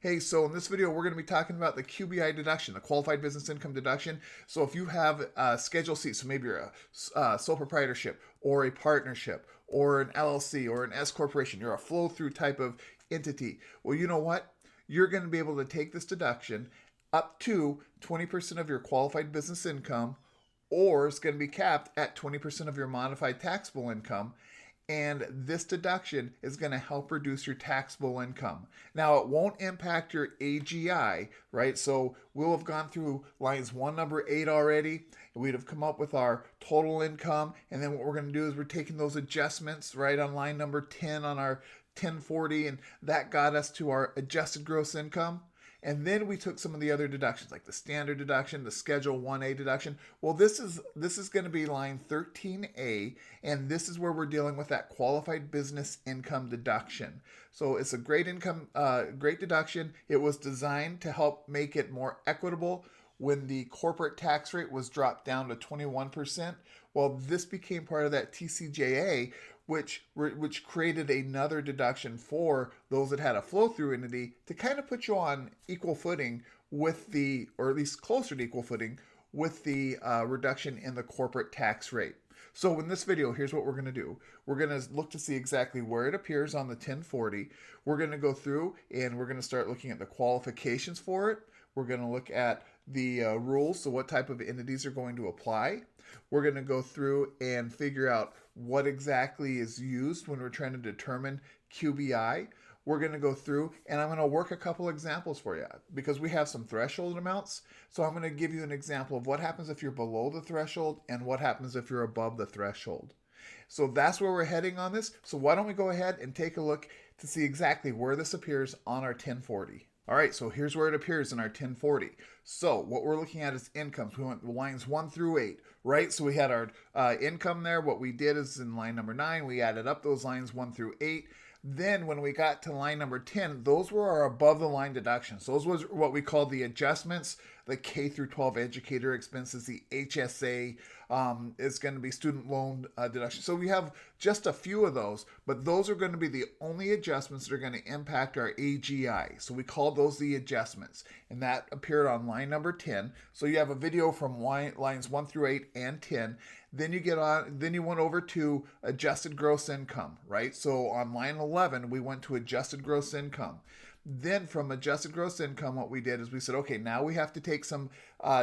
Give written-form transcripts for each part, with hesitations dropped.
Hey, so in this video, we're going to be talking about the QBI deduction, the qualified business income deduction. So if you have Schedule C, so maybe you're a sole proprietorship or a partnership or an LLC or an S corporation, you're a flow through type of entity. Well, you know what? You're going to be able to take this deduction up to 20% of your qualified business income, or it's going to be capped at 20% of your modified taxable income. And this deduction is going to help reduce your taxable income. Now, it won't impact your AGI, right? So we'll have gone through lines 1, number 8 already. We'd have come up with our total income. And then what we're going to do is we're taking those adjustments, right, on line number 10 on our 1040. And that got us to our adjusted gross income. And then we took some of the other deductions, like the standard deduction, the Schedule 1A deduction. Well, this is going to be line 13A, and this is where we're dealing with that qualified business income deduction. So it's a great deduction. It was designed to help make it more equitable when the corporate tax rate was dropped down to 21%. Well, this became part of that TCJA, which created another deduction for those that had a flow through entity to kind of put you on equal footing with the, or at least closer to equal footing with the reduction in the corporate tax rate. So in this video, here's what we're going to do. We're going to look to see exactly where it appears on the 1040. We're going to go through and we're going to start looking at the qualifications for it. We're going to look at the rules, so what type of entities are going to apply. We're going to go through and figure out what exactly is used when we're trying to determine QBI. We're going to go through and I'm going to work a couple examples for you because we have some threshold amounts. So I'm going to give you an example of what happens if you're below the threshold and what happens if you're above the threshold. So that's where we're heading on this. So why don't we go ahead and take a look to see exactly where this appears on our 1040. All right, so here's where it appears in our 1040. So what we're looking at is incomes. We went lines 1 through 8, right? So we had our income there. What we did is in line number 9, we added up those lines 1 through 8. Then when we got to line number 10, those were our above the line deductions. Those was what we call the adjustments, the K through 12 educator expenses, the HSA is going to be student loan deduction. So we have just a few of those, but those are going to be the only adjustments that are going to impact our AGI. So we call those the adjustments, and that appeared on line number 10. So you have a video from lines 1 through 8 and 10. Then you went over to adjusted gross income, right? So on line 11, we went to adjusted gross income. Then from adjusted gross income, what we did is we said, okay, now we have to take some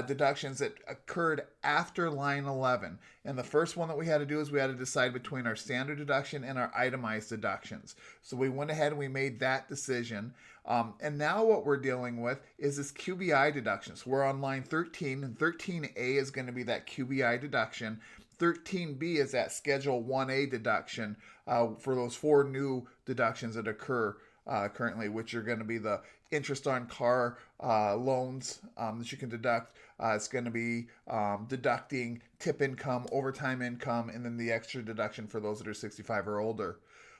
deductions that occurred after line 11. And the first one that we had to do is we had to decide between our standard deduction and our itemized deductions. So we went ahead and we made that decision. And now what we're dealing with is this QBI deduction. So we're on line 13, and 13A is going to be that QBI deduction. 13B is that Schedule 1A deduction for those 4 new deductions that occur currently, which are going to be the interest on car loans that you can deduct. It's going to be deducting tip income, overtime income, and then the extra deduction for those that are 65 or older.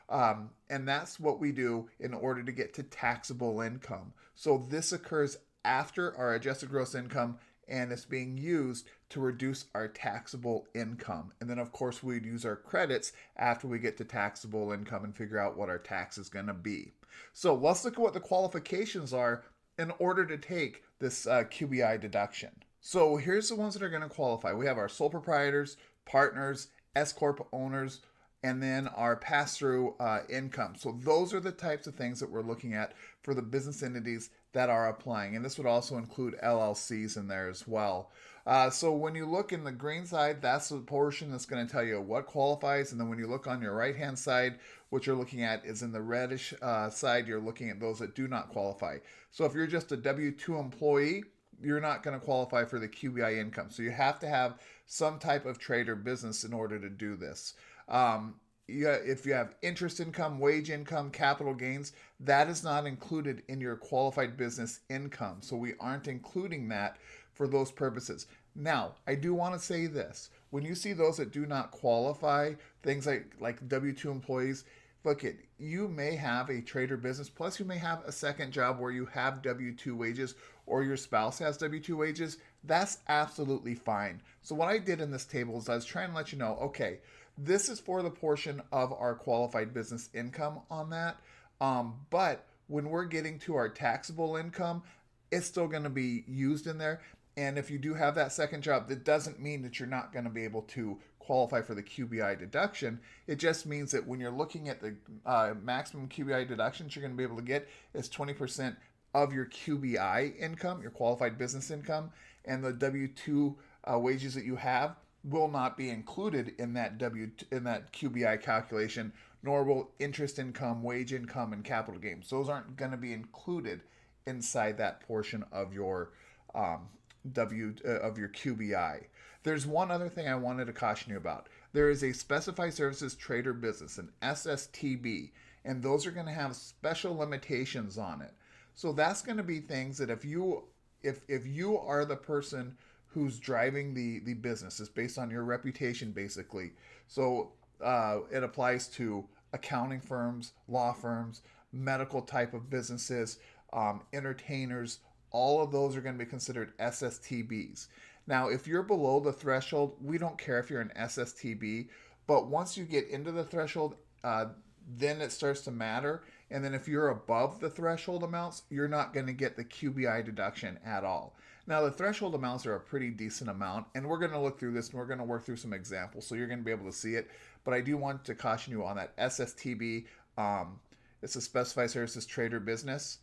And that's what we do in order to get to taxable income. So this occurs after our adjusted gross income, and it's being used to reduce our taxable income. And then, of course, we'd use our credits after we get to taxable income and figure out what our tax is going to be. So let's look at what the qualifications are in order to take this QBI deduction. So here's the ones that are going to qualify. We have our sole proprietors, partners, S-corp owners, and then our pass-through income. So those are the types of things that we're looking at for the business entities that are applying. And this would also include LLCs in there as well. So when you look in the green side, that's the portion that's going to tell you what qualifies. And then when you look on your right-hand side, what you're looking at is in the reddish side, you're looking at those that do not qualify. So if you're just a W-2 employee, you're not going to qualify for the QBI income. So you have to have some type of trade or business in order to do this. If you have interest income, wage income, capital gains, that is not included in your qualified business income. So we aren't including that for those purposes. Now, I do want to say this. When you see those that do not qualify, things like W-2 employees, look, you may have a trade or business, plus you may have a second job where you have W-2 wages or your spouse has W-2 wages. That's absolutely fine. So what I did in this table is I was trying to let you know, okay, this is for the portion of our qualified business income on that. But when we're getting to our taxable income, it's still going to be used in there. And if you do have that second job, that doesn't mean that you're not going to be able to qualify for the QBI deduction. It just means that when you're looking at the maximum QBI deductions you're going to be able to get is 20% of your QBI income, your qualified business income, and the W-2 wages that you have will not be included in that QBI calculation, nor will interest income, wage income, and capital gains. Those aren't going to be included inside that portion of your of your QBI. There's one other thing I wanted to caution you about. There is a specified services trade or business, an SSTB, and those are going to have special limitations on it. So that's going to be things that if you are the person who's driving the business, it's based on your reputation basically. So it applies to accounting firms, law firms, medical type of businesses, entertainers. All of those are going to be considered SSTBs. Now, if you're below the threshold, we don't care if you're an SSTB, but once you get into the threshold, then it starts to matter. And then if you're above the threshold amounts, you're not going to get the QBI deduction at all. Now, the threshold amounts are a pretty decent amount, and we're going to look through this and we're going to work through some examples, so you're going to be able to see it. But I do want to caution you on that SSTB. It's a specified services trade or business.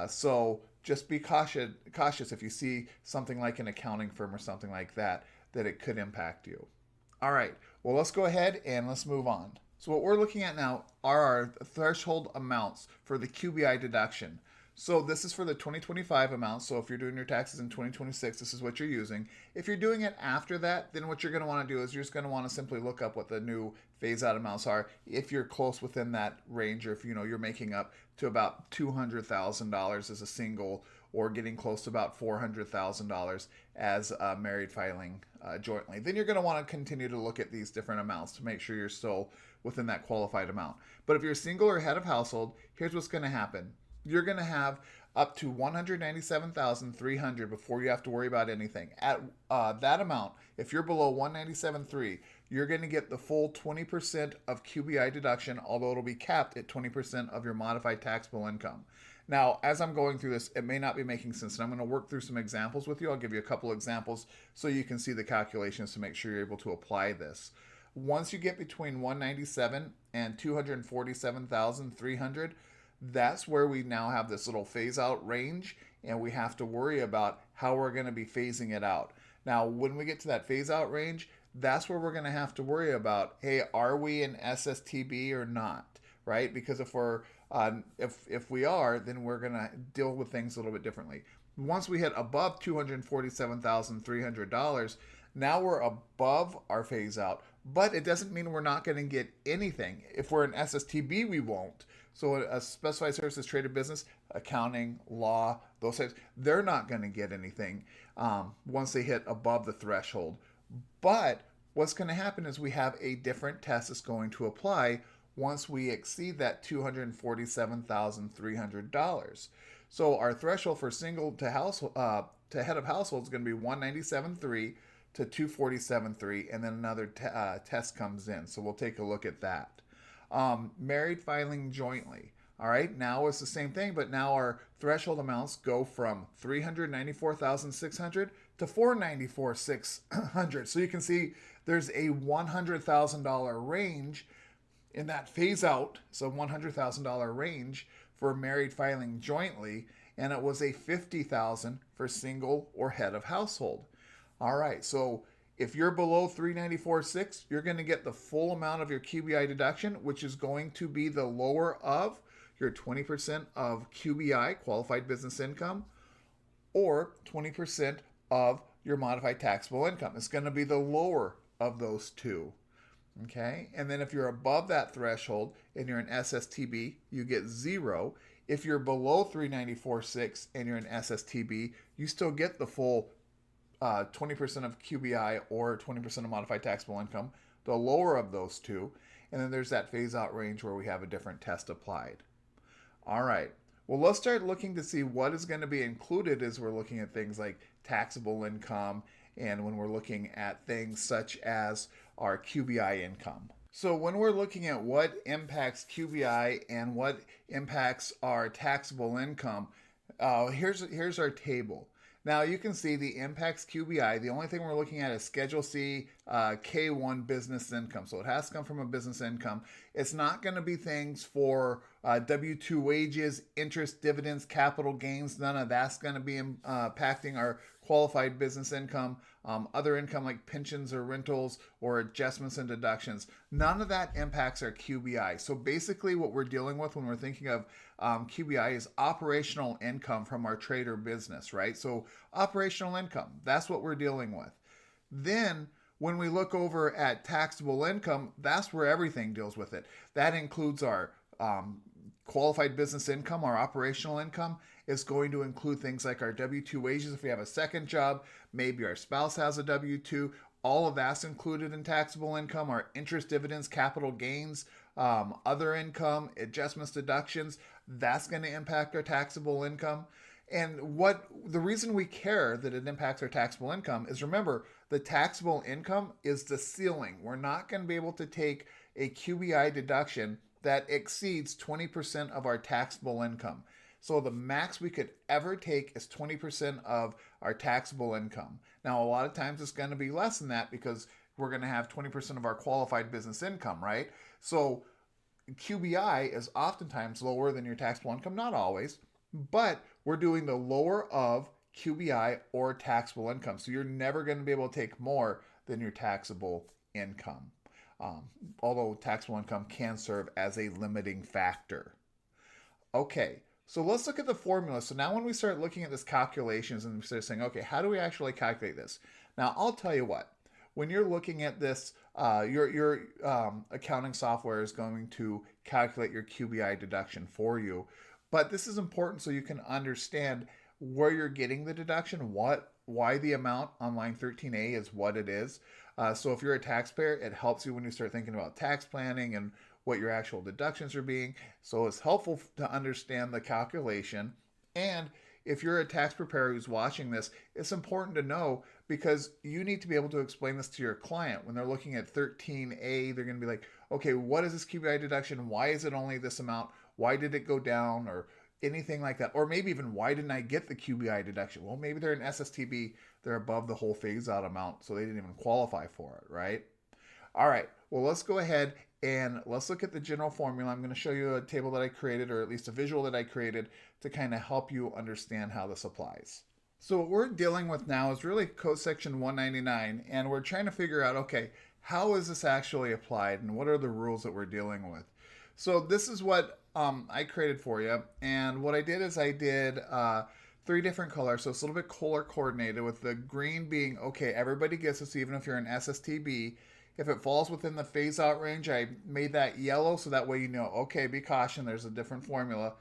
So just be cautious if you see something like an accounting firm or something like that, that it could impact you. All right, well, let's go ahead and let's move on. So what we're looking at now are our threshold amounts for the QBI deduction. So this is for the 2025 amounts. So if you're doing your taxes in 2026, this is what you're using. If you're doing it after that, then what you're going to want to do is you're just going to want to simply look up what the new phase out amounts are if you're close within that range, or if you're making up to about $200,000 as a single, or getting close to about $400,000 as married filing jointly. Then you're going to want to continue to look at these different amounts to make sure you're still within that qualified amount. But if you're single or head of household, here's what's going to happen. You're going to have up to $197,300 before you have to worry about anything. At that amount, if you're below $197,300, you're going to get the full 20% of QBI deduction, although it'll be capped at 20% of your modified taxable income. Now, as I'm going through this, it may not be making sense, and I'm going to work through some examples with you. I'll give you a couple examples so you can see the calculations to make sure you're able to apply this. Once you get between 197 and 247,300, that's where we now have this little phase out range, and we have to worry about how we're going to be phasing it out. Now, when we get to that phase out range, that's where we're going to have to worry about, hey, are we an SSTB or not, right? Because if we are, then we're going to deal with things a little bit differently. Once we hit above $247,300, now we're above our phase out, but it doesn't mean we're not going to get anything. If we're an SSTB, we won't. So a specified services traded business, accounting, law, those types, they're not going to get anything once they hit above the threshold. But what's going to happen is we have a different test that's going to apply once we exceed that $247,300. So our threshold for single to household to head of household is going to be $197,300 to $247,300, and then another test comes in. So we'll take a look at that. Married filing jointly. All right, now it's the same thing, but now our threshold amounts go from $394,600 to $494,600. So you can see there's a $100,000 range in that phase out. So $100,000 range for married filing jointly, and it was a $50,000 for single or head of household. All right, so if you're below $394,600, you're going to get the full amount of your QBI deduction, which is going to be the lower of your 20% of QBI, qualified business income, or 20% of your modified taxable income. It's going to be the lower of those two. Okay, and then if you're above that threshold and you're an SSTB, you get zero. If you're below $394,600 and you're an SSTB, you still get the full 20% of QBI or 20% of modified taxable income, the lower of those two. And then there's that phase out range where we have a different test applied. All right, well, let's start looking to see what is going to be included as we're looking at things like taxable income, and when we're looking at things such as our QBI income. So when we're looking at what impacts QBI and what impacts our taxable income, here's our table. Now you can see the impacts QBI. The only thing we're looking at is Schedule C K1 business income. So it has to come from a business income. It's not going to be things for W2 wages, interest, dividends, capital gains. None of that's going to be impacting our qualified business income. Other income like pensions or rentals or adjustments and deductions. None of that impacts our QBI. So basically, what we're dealing with when we're thinking of QBI is operational income from our trade or business, right? So operational income, that's what we're dealing with. Then when we look over at taxable income, that's where everything deals with it. That includes our qualified business income, our operational income. Is going to include things like our W-2 wages if we have a second job, maybe our spouse has a W-2. All of that's included in taxable income, our interest, dividends, capital gains, other income, adjustments, deductions. That's going to impact our taxable income. And what the reason we care that it impacts our taxable income is, remember, the taxable income is the ceiling. We're not going to be able to take a QBI deduction that exceeds 20% of our taxable income. So the max we could ever take is 20% of our taxable income. Now, a lot of times it's going to be less than that because we're going to have 20% of our qualified business income, right? So QBI is oftentimes lower than your taxable income, not always, but we're doing the lower of QBI or taxable income. So you're never going to be able to take more than your taxable income. Although taxable income can serve as a limiting factor. Okay, so let's look at the formula. So now when we start looking at this calculations and we start saying, okay, how do we actually calculate this? Now, I'll tell you what. When you're looking at this, your accounting software is going to calculate your QBI deduction for you. But this is important so you can understand where you're getting the deduction, why the amount on line 13A is what it is. So if you're a taxpayer, it helps you when you start thinking about tax planning and what your actual deductions are being. So it's helpful to understand the calculation. And if you're a tax preparer who's watching this, it's important to know because you need to be able to explain this to your client. When they're looking at 13A, they're going to be like, okay, what is this QBI deduction? Why is it only this amount? Why did it go down? Or anything like that. Or maybe even, why didn't I get the QBI deduction? Well, maybe they're an SSTB. They're above the whole phase-out amount, so they didn't even qualify for it, right? All right, well, let's go ahead and let's look at the general formula. I'm going to show you a table that I created, or at least a visual that I created, to kind of help you understand how this applies. So what we're dealing with now is really Code Section 199, and we're trying to figure out, okay, how is this actually applied, and what are the rules that we're dealing with? So this is what I created for you, and what I did is I did 3 different colors, so it's a little bit color coordinated, with the green being, okay, everybody gets this, even if you're an SSTB. If it falls within the phase out range, I made that yellow so that way you know, okay, be caution, there's a different formula.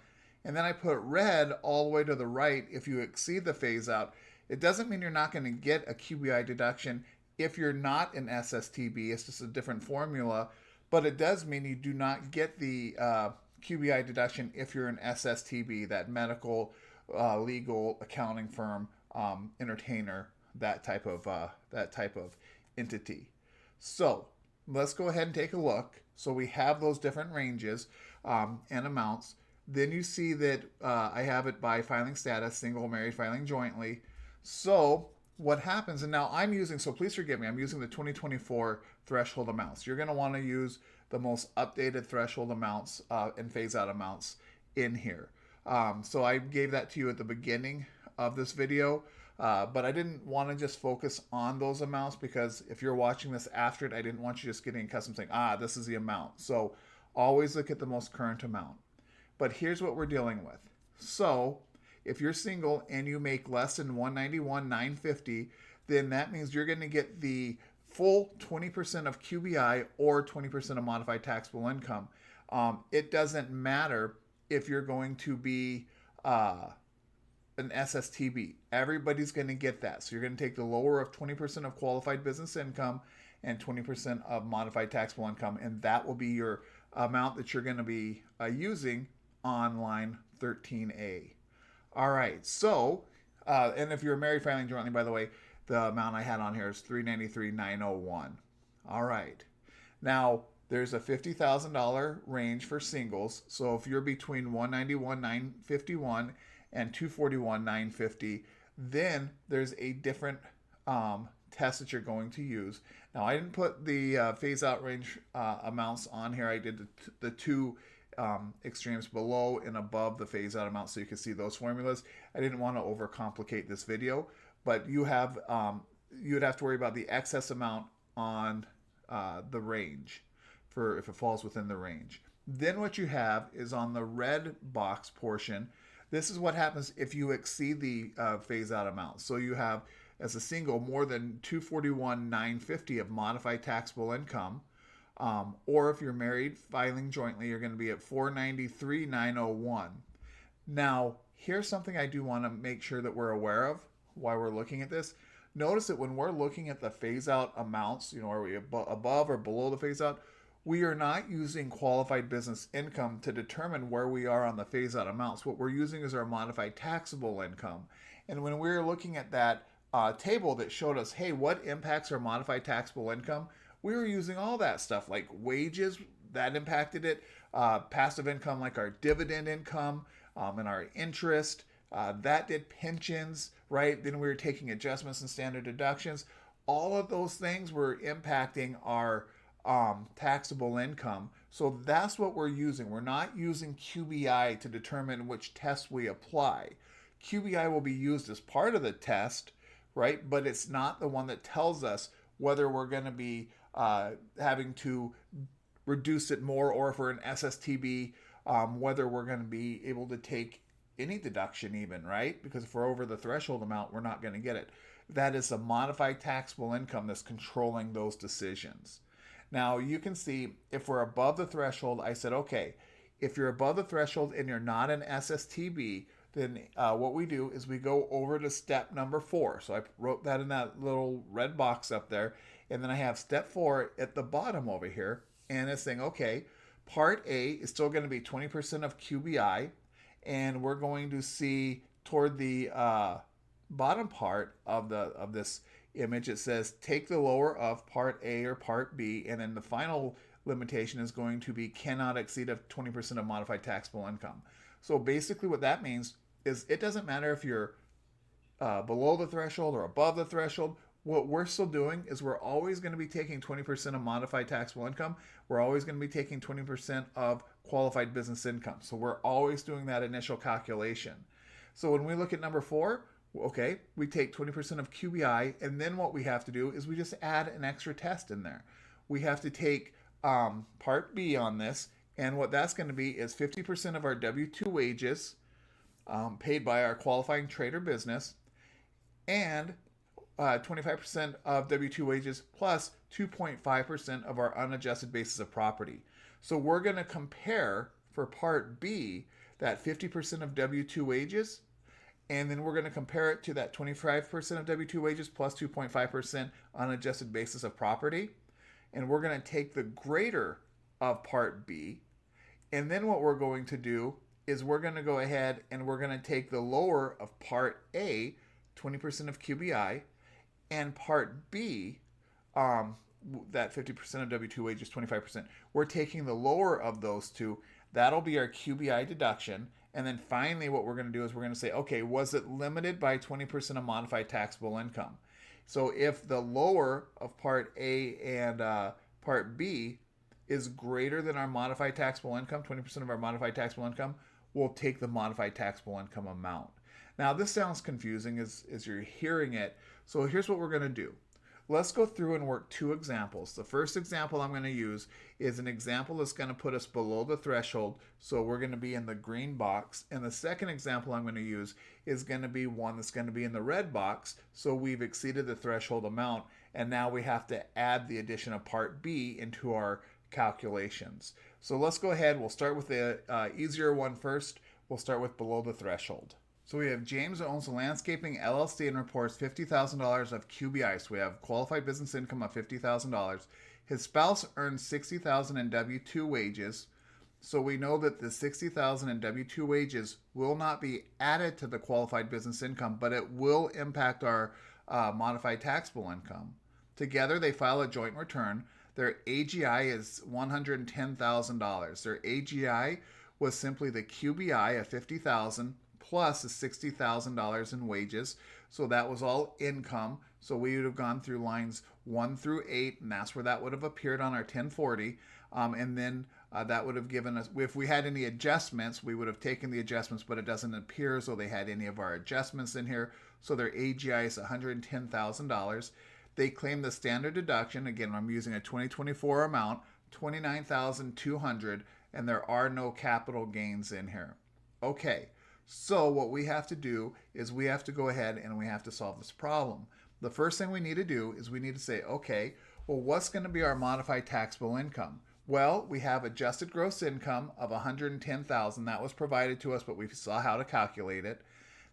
And then I put red all the way to the right if you exceed the phase out. It doesn't mean you're not going to get a QBI deduction if you're not an SSTB, it's just a different formula. But it does mean you do not get the QBI deduction if you're an SSTB, that medical, legal, accounting firm, entertainer, that type of entity. So let's go ahead and take a look. So we have those different ranges and amounts. Then you see that I have it by filing status, single, married, filing jointly. So what happens, and now I'm using, so please forgive me, I'm using the 2024 threshold amounts. You're going to want to use the most updated threshold amounts and phase out amounts in here. So I gave that to you at the beginning of this video. But I didn't want to just focus on those amounts because if you're watching this after it, I didn't want you just getting accustomed saying, this is the amount. So always look at the most current amount. But here's what we're dealing with. So if you're single and you make less than $191,950, then that means you're going to get the full 20% of QBI or 20% of modified taxable income. It doesn't matter if you're going to be an SSTB. Everybody's going to get that. So you're going to take the lower of 20% of qualified business income and 20% of modified taxable income, and that will be your amount that you're going to be using on line 13A. All right, so, and if you're married filing jointly, by the way, the amount I had on here is $393,901. All right. Now, There's a $50,000 range for singles. So if you're between 191,951 and 241,950, then there's a different test that you're going to use. Now, I didn't put the phase out range amounts on here. I did the two extremes below and above the phase out amount so you can see those formulas. I didn't want to overcomplicate this video, but you would have to worry about the excess amount on the range for if it falls within the range. Then what you have is on the red box portion, this is what happens if you exceed the phase out amount. So you have as a single more than 241,950 of modified taxable income. Or if you're married, filing jointly, you're going to be at 493,901. Now, here's something I do want to make sure that we're aware of while we're looking at this. Notice that when we're looking at the phase out amounts, are we above or below the phase out? We are not using qualified business income to determine where we are on the phase out amounts. What we're using is our modified taxable income. And when we're looking at that table that showed us, hey, what impacts our modified taxable income? We were using all that stuff like wages, that impacted it, passive income like our dividend income and our interest, that did pensions, right? Then we were taking adjustments and standard deductions. All of those things were impacting our taxable income. So that's what we're using. We're not using QBI to determine which test we apply. QBI will be used as part of the test, right? But it's not the one that tells us whether we're going to be having to reduce it more, or for an SSTB, whether we're going to be able to take any deduction even, right? Because if we're over the threshold amount, we're not going to get it. That is a modified taxable income that's controlling those decisions. Now, you can see if we're above the threshold, I said, okay, if you're above the threshold and you're not an SSTB, then what we do is we go over to step number 4. So I wrote that in that little red box up there. And then I have step 4 at the bottom over here. And it's saying, okay, part A is still going to be 20% of QBI. And we're going to see toward the bottom part of this image, it says take the lower of part A or part B. And then the final limitation is going to be cannot exceed of 20% of modified taxable income. So basically what that means is it doesn't matter if you're below the threshold or above the threshold. What we're still doing is we're always going to be taking 20% of modified taxable income. We're always going to be taking 20% of qualified business income. So we're always doing that initial calculation. So when we look at number 4, okay, we take 20% of QBI, and then what we have to do is we just add an extra test in there. We have to take part B on this, and what that's going to be is 50% of our W-2 wages paid by our qualifying trade or business, and 25% of W-2 wages plus 2.5% of our unadjusted basis of property. So we're going to compare for part B that 50% of W-2 wages, and then we're going to compare it to that 25% of W-2 wages plus 2.5% unadjusted basis of property. And we're going to take the greater of part B. And then what we're going to do is we're going to go ahead and we're going to take the lower of part A, 20% of QBI, and part B, that 50% of W-2 wages, 25%, we're taking the lower of those two. That'll be our QBI deduction. And then finally, what we're going to do is we're going to say, okay, was it limited by 20% of modified taxable income? So if the lower of part A and part B is greater than our modified taxable income, 20% of our modified taxable income, we'll take the modified taxable income amount. Now, this sounds confusing as you're hearing it. So here's what we're going to do. Let's go through and work 2 examples. The first example I'm going to use is an example that's going to put us below the threshold. So we're going to be in the green box. And the second example I'm going to use is going to be one that's going to be in the red box. So we've exceeded the threshold amount. And now we have to add the addition of part B into our calculations. So let's go ahead. We'll start with the easier one first. We'll start with below the threshold. So we have James owns a landscaping LLC and reports $50,000 of QBI. So we have qualified business income of $50,000. His spouse earns $60,000 in W-2 wages. So we know that the $60,000 in W-2 wages will not be added to the qualified business income, but it will impact our modified taxable income. Together, they file a joint return. Their AGI is $110,000. Their AGI was simply the QBI of $50,000 plus the $60,000 in wages. So that was all income. So we would have gone through lines 1 through 8, and that's where that would have appeared on our 1040. And then that would have given us, if we had any adjustments, we would have taken the adjustments, but it doesn't appear as though they had any of our adjustments in here. So their AGI is $110,000. They claim the standard deduction, again, I'm using a 2024 amount, $29,200, and there are no capital gains in here. Okay, so what we have to do is we have to go ahead and we have to solve this problem. The first thing we need to do is we need to say, okay, well, what's going to be our modified taxable income? Well, we have adjusted gross income of $110,000. That was provided to us, but we saw how to calculate it.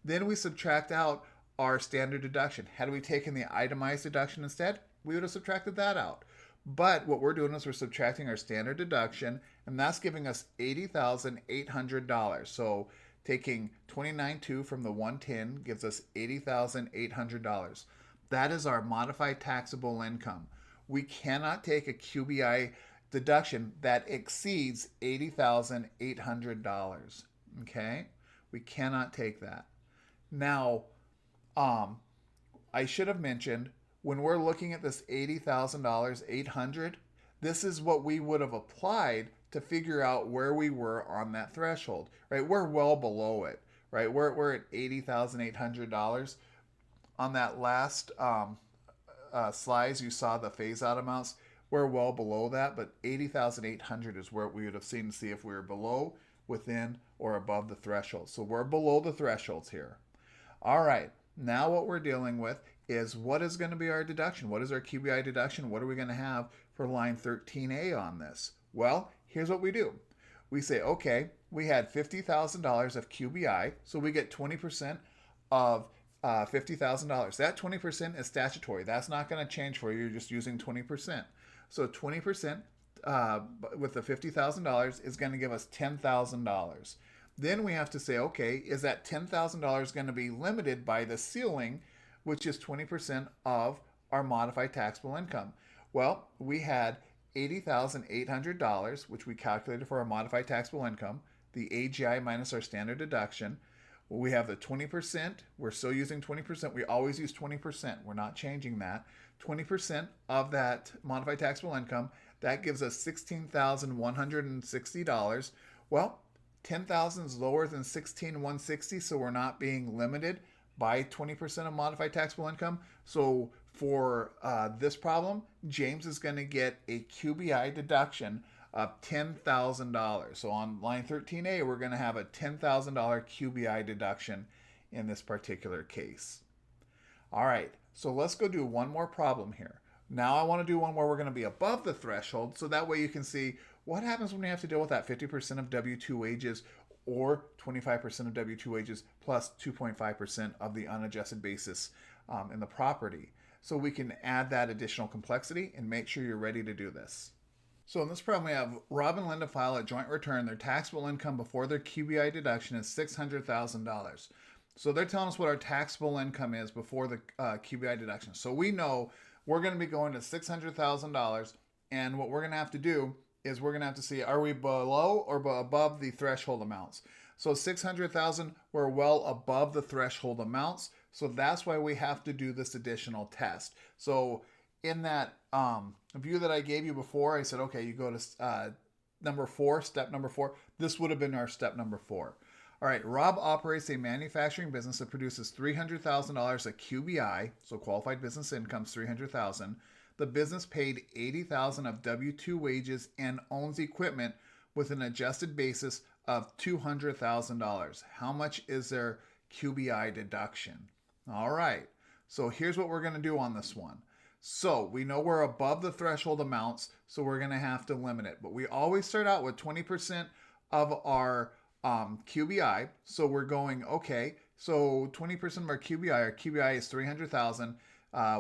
Then we subtract out our standard deduction. Had we taken the itemized deduction instead, we would have subtracted that out. But what we're doing is we're subtracting our standard deduction, and that's giving us $80,800. So taking $29,200 from the $110,000 gives us $80,800. That is our modified taxable income. We cannot take a QBI deduction that exceeds $80,800. Okay? We cannot take that. Now, I should have mentioned, when we're looking at this $80,800, this is what we would have applied to figure out where we were on that threshold, right? We're well below it, right? We're at $80,800. On that last slides, you saw the phase-out amounts. We're well below that, but $80,800 is where we would have seen to see if we were below, within, or above the threshold. So we're below the thresholds here. All right, now what we're dealing with is what is going to be our deduction? What is our QBI deduction? What are we going to have for line 13A on this? Well, here's what we do. We say, okay, we had $50,000 of QBI, so we get 20% of $50,000. That 20% is statutory. That's not going to change for you. You're just using 20%. So 20% with the $50,000 is going to give us $10,000. Then we have to say, okay, is that $10,000 going to be limited by the ceiling, which is 20% of our modified taxable income? Well, we had $80,800, which we calculated for our modified taxable income, the AGI minus our standard deduction. We have the 20%. We're still using 20%. We always use 20%. We're not changing that. 20% of that modified taxable income, that gives us $16,160. Well, 10,000 is lower than 16,160, so we're not being limited by 20% of modified taxable income. So for this problem, James is going to get a QBI deduction of $10,000. So on line 13A, we're going to have a $10,000 QBI deduction in this particular case. All right, so let's go do one more problem here. Now I want to do one where we're going to be above the threshold, so that way you can see what happens when we have to deal with that 50% of W-2 wages or 25% of W-2 wages plus 2.5% of the unadjusted basis in the property. So we can add that additional complexity and make sure you're ready to do this. So in this problem, we have Rob and Linda file a joint return. Their taxable income before their QBI deduction is $600,000. So they're telling us what our taxable income is before the QBI deduction. So we know we're going to be going to $600,000, and what we're going to have to do is we're going to have to see, are we below or above the threshold amounts? So 600,000, we're well above the threshold amounts. So that's why we have to do this additional test. So in that view that I gave you before, I said, okay, you go to number 4, step number 4. This would have been our step number 4. All right, Rob operates a manufacturing business that produces $300,000 of QBI, so qualified business income is $300,000. The business paid $80,000 of W-2 wages and owns equipment with an adjusted basis of $200,000. How much is their QBI deduction? All right, so here's what we're going to do on this one. So we know we're above the threshold amounts, so we're going to have to limit it. But we always start out with 20% of our QBI. So we're going, okay, so 20% of our QBI is $300,000.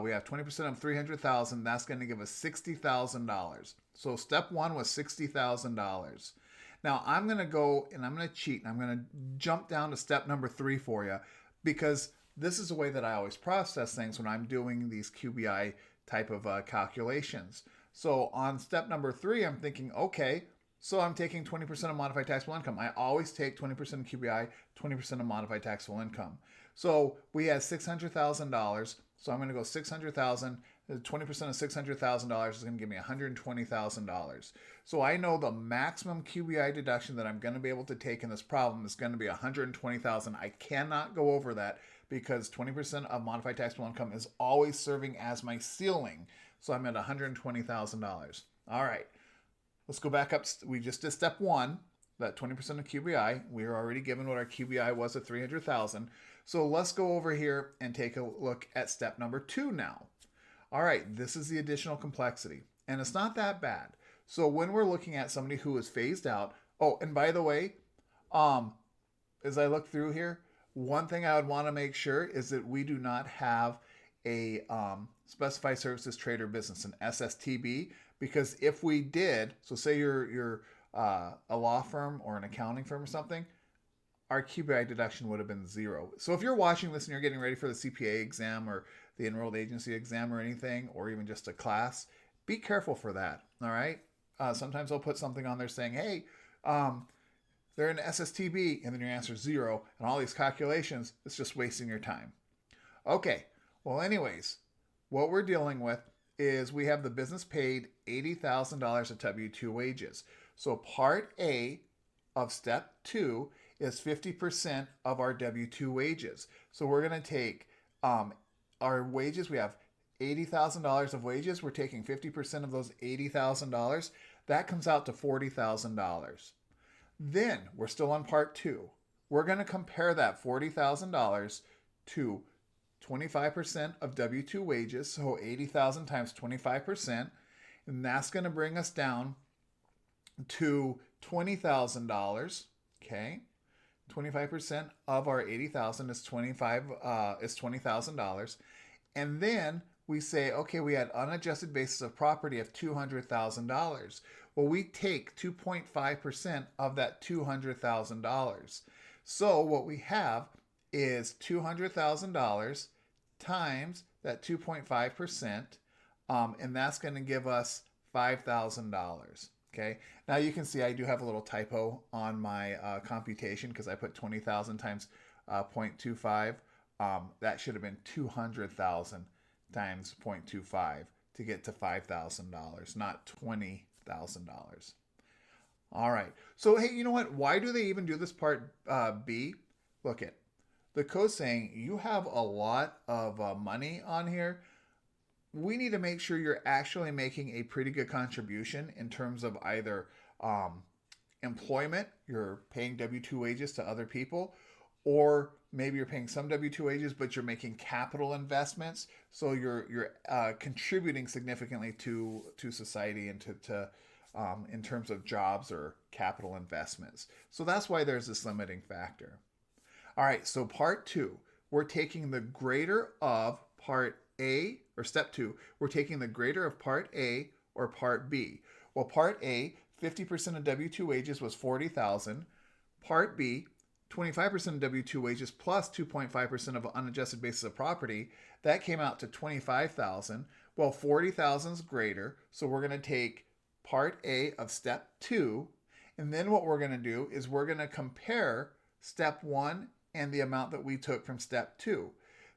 We have 20% of $300,000. That's going to give us $60,000. So step 1 was $60,000. Now I'm going to go and I'm going to cheat. And I'm going to jump down to step number 3 for you, because this is the way that I always process things when I'm doing these QBI type of calculations. So on step number 3, I'm thinking, okay, so I'm taking 20% of modified taxable income. I always take 20% of QBI, 20% of modified taxable income. So we had $600,000. So I'm going to go 600,000. 20% of $600,000 is going to give me $120,000. So I know the maximum QBI deduction that I'm going to be able to take in this problem is going to be $120,000. I cannot go over that because 20% of modified taxable income is always serving as my ceiling. So I'm at $120,000. All right. Let's go back up. We just did step 1, that 20% of QBI. We were already given what our QBI was at 300,000. So let's go over here and take a look at step number 2 now. All right, this is the additional complexity, and it's not that bad. So when we're looking at somebody who is phased out, oh, and by the way, as I look through here, one thing I would want to make sure is that we do not have a specified services trade or business, an SSTB, because if we did, so say you're a law firm or an accounting firm or something, our QBI deduction would have been 0. So if you're watching this and you're getting ready for the CPA exam or the enrolled agency exam or anything, or even just a class, be careful for that. All right. Sometimes I'll put something on there saying, hey, they're an SSTB, and then your answer is 0, and all these calculations, it's just wasting your time. Okay. Well, anyways, what we're dealing with is we have the business paid $80,000 of W-2 wages. So part A of step 2 is 50% of our W-2 wages. So we're going to take our wages. We have $80,000 of wages. We're taking 50% of those $80,000. That comes out to $40,000. Then we're still on part 2. We're going to compare that $40,000 to 25% of W-2 wages. So 80,000 times 25%. And that's going to bring us down to $20,000. Okay. 25% of our 80,000 is $20,000. And then we say, okay, we had unadjusted basis of property of $200,000. Well, we take 2.5% of that $200,000. So what we have is $200,000 times that 2.5%, and that's going to give us $5,000. Okay. Now you can see I do have a little typo on my computation because I put 20,000 times 0.25. That should have been 200,000 times 0.25 to get to $5,000, not $20,000. All right. So, hey, you know what? Why do they even do this part B? Look at the code saying you have a lot of money on here. We need to make sure you're actually making a pretty good contribution in terms of either employment, you're paying W-2 wages to other people, or maybe you're paying some W-2 wages, but you're making capital investments. So you're contributing significantly to society and to in terms of jobs or capital investments. So that's why there's this limiting factor. All right, so part 2, we're taking the greater of part A, or step 2, we're taking the greater of part A or part B. Well, part A, 50% of W-2 wages was $40,000. Part B, 25% of W-2 wages plus 2.5% of unadjusted basis of property, that came out to $25,000. Well, $40,000 is greater, so we're going to take part A of step 2, and then what we're going to do is we're going to compare step 1 and the amount that we took from step 2.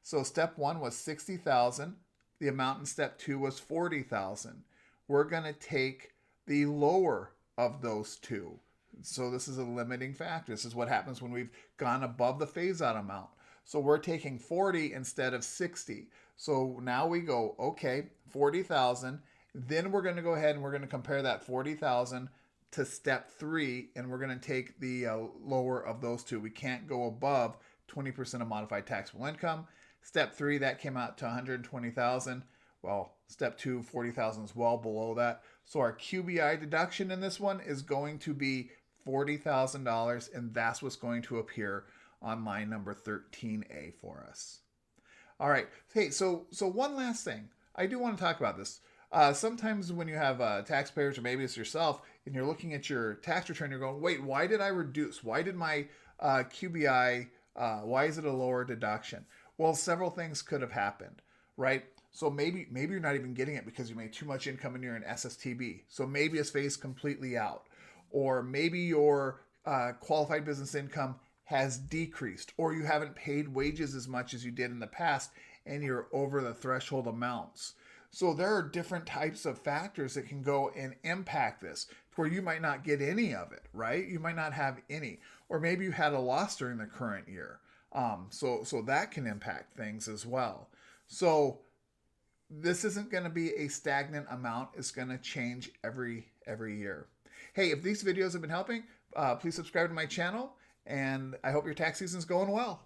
So step 1 was $60,000. The amount in step 2 was $40,000. We're going to take the lower of those two. So this is a limiting factor. This is what happens when we've gone above the phase-out amount. So we're taking 40 instead of 60. So now we go, okay, 40,000. Then we're going to go ahead and we're going to compare that 40,000 to step 3, and we're going to take the lower of those two. We can't go above 20% of modified taxable income. Step 3, that came out to 120,000. Well, step 2, 40,000 is well below that. So our QBI deduction in this one is going to be $40,000, and that's what's going to appear on line number 13A for us. All right. Hey, so one last thing. I do want to talk about this. Sometimes when you have taxpayers, or maybe it's yourself, and you're looking at your tax return, you're going, wait, why did I reduce? Why did my QBI, why is it a lower deduction? Well, several things could have happened. right? So maybe you're not even getting it because you made too much income and you're an SSTB. So maybe it's phased completely out, or maybe your qualified business income has decreased, or you haven't paid wages as much as you did in the past, and you're over the threshold amounts. So there are different types of factors that can go and impact this, where you might not get any of it, right? You might not have any, or maybe you had a loss during the current year. So that can impact things as well. So this isn't going to be a stagnant amount. It's going to change every year. Hey, if these videos have been helping, please subscribe to my channel, and I hope your tax season is going well.